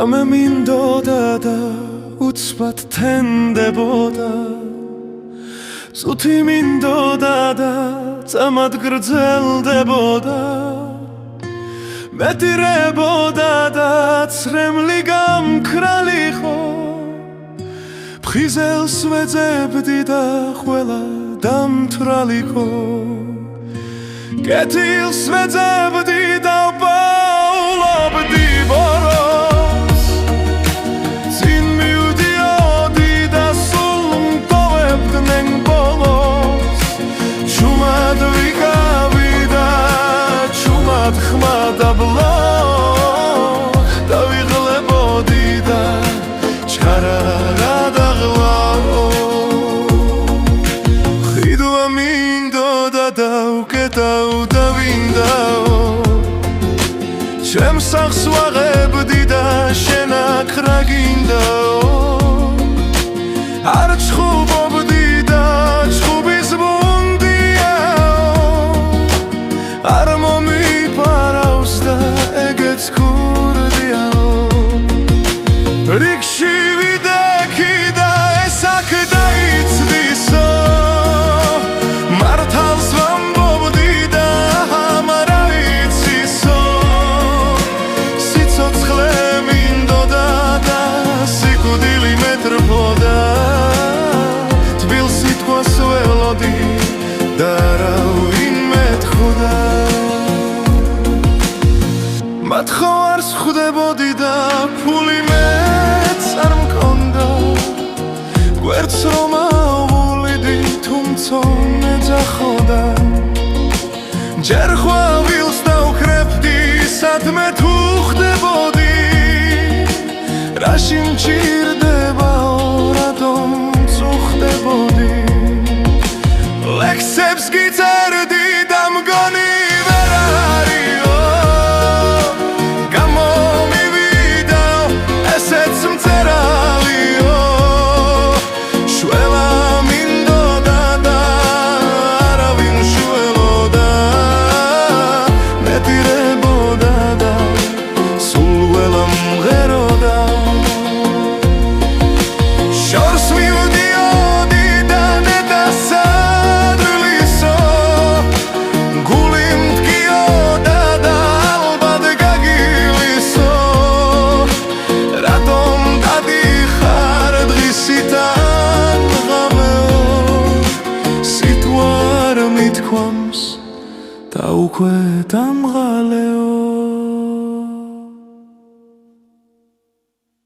რამე მინდოდა და უცბად თენდებოდა ზუთი მინდოდა და წამად გრძელდებოდა მეტირებოდა და ცრემლი გამქრალიყო ფხიზელს ვეძებდი და ყველა დამთრალიყო კეთილს ვეძებდი და ვპაულობდი ბოროს წინ მივდიოდი და სულ მტოვებდნენ ბოლოს ჩუმად ვიკავი და ჩუმად ხმა დაბლო დავიღლებოდი და ჩქარა გადაღლა ხიდვა მინდოდა და უკეტავდა ვინდაო ჩემს სახლს ვაღებდი და შენ აქ რა გინდაო არ ჩხუბობდი და ჩხუბის ბუნდიაო არ მომიფარავს და ეგეც ქურდიაო რიგში ვიდექი და ეს აქ დაიცდისო მართალს ვამბობდი და ამარ აიცისო სიცოცხლე მინდოდა და სიკვდილი მეტრფოდა თბილ სიტყვას ველოდი და არავინ მეთხოვდა მათ ხო არ სხვდებოდი და ფული მეც არ მქონდა გვერდს რომ ავულიდი თუმცა მეძახოდა ჯერ ხვავილს დავხრებდი სადმე თუ ხდებოდი რაში მჭირდებაო რატომ წუხდებოდი ლექსებს გიწერდი და მგონი ვერ არისო გამომივიდაო ესეც მწერალიო შველა მინდოდა და არავინ შველოდა მეტირებოდა და სულ ველა მღეროდა შორს მივდიოდი და ნეტასადრლისო გული მდგიოდა და ალბათ გაგილისო რატომ დადიხარ დღისიდან ღამეო სიტყვა არ მithქვამს და უკვე დამღალეო